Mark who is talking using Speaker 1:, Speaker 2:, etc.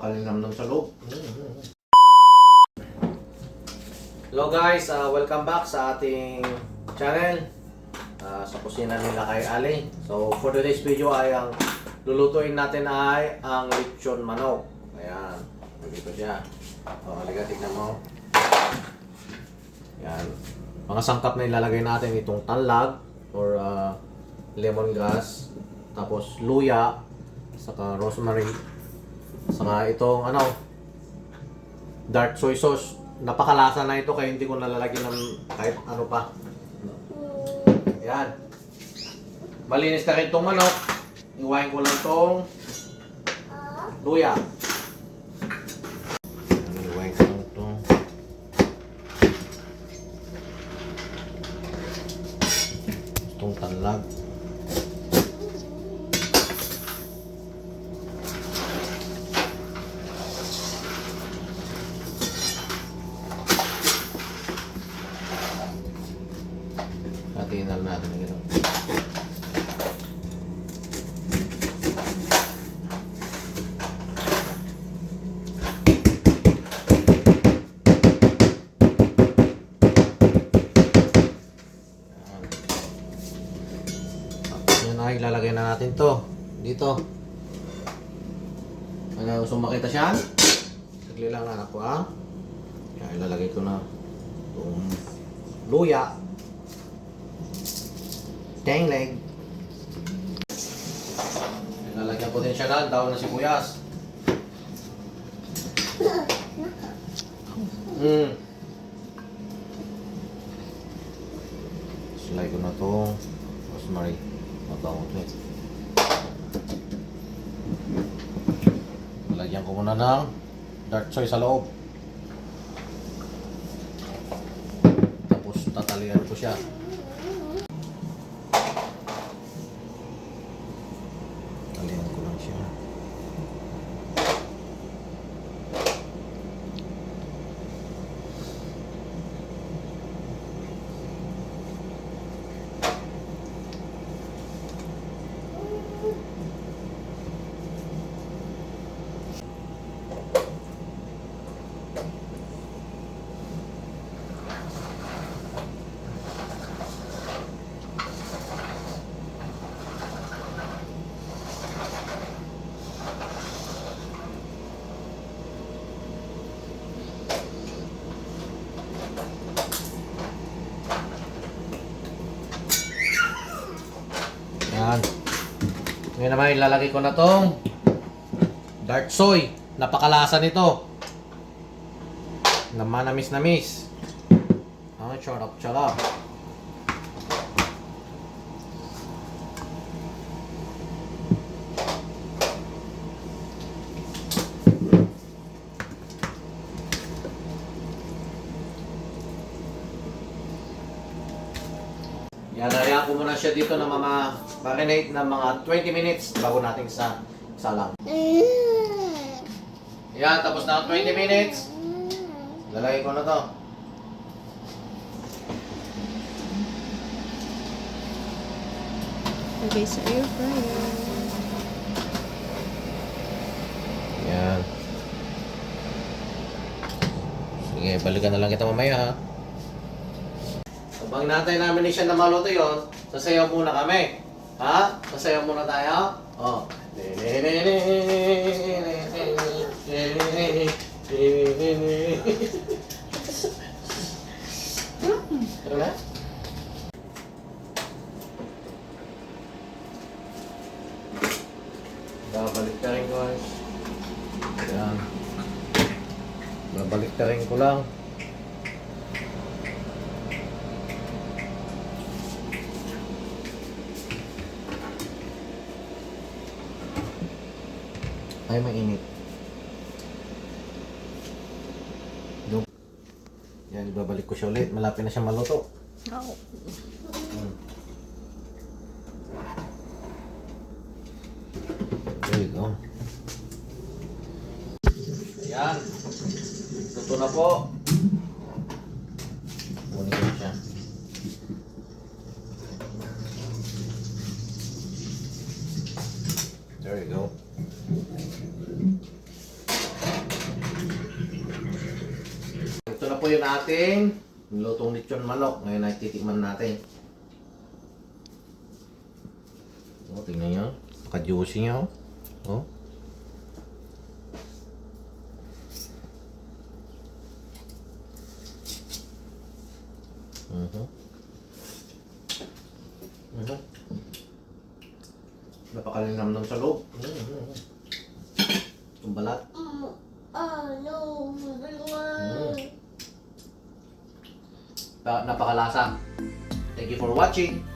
Speaker 1: napakalinamnam sa loob. Hello guys, welcome back sa ating channel sa kusina nila kay Ali. So for today's video ay ang lulutuin natin ay ang lechon manok. Ayan, dito siya. O, halika, tignan mo. Ayan. Mga sangkap na ilalagay natin itong tanlag or lemongrass, tapos luya, saka rosemary, saka itong dark soy sauce. Napakalasa na ito kaya hindi ko nalalagyan ng kahit ano pa. Ayan. Malinis na rin itong manok. Iwain ko lang itong luya. Iwain ko lang itong tanlag. Tingnan natin ito. Yan ay ilalagay na natin to dito. Ano, gusto makita siya? Sagli lang anak ko ha. Yan, ilalagay ko na itong luya. Leg. Lalagyan ko din siya ng daon na sibuyas. Slide ko na itong rosemary. Mabango ito. Lalagyan ko muna ng dark soy sa loob. Tapos tatalian ko siya. Talian ko lang siya. Yan. Ngayon naman ilalagay ko na tong dark soy. Napakalasa nito. Namanamis-namis. Charap-charap. Yan, hayaan ko muna siya dito na marinate ng mga 20 minutes bago natin salang. Yan, tapos na 20 minutes. Lalagay ko na to.
Speaker 2: Lagay sa air fryer.
Speaker 1: Yan. Sige, balikan na lang kita mamaya ha. Pag natay namin siya na maluto yun, sasayaw muna kami. Ha? Sasayaw muna tayo? Oh. Ano na? Babalik ka rin ko guys. Yan. Babalik ka rin ko lang. Ay, mainit. Yan, ibabalik ko siya ulit. Malapit na siya maluto.
Speaker 2: Oh.
Speaker 1: There you go. Ayan. Luto na po. Kunin ko siya. There you go. po yung ating nilutong lechon manok. Ngayon ay titikman natin. Oh, tingnan nyo. Naka-juicy nyo. Oh. Napakalinam ng sa loob. Yung balat. Napakalasa. Thank you for watching.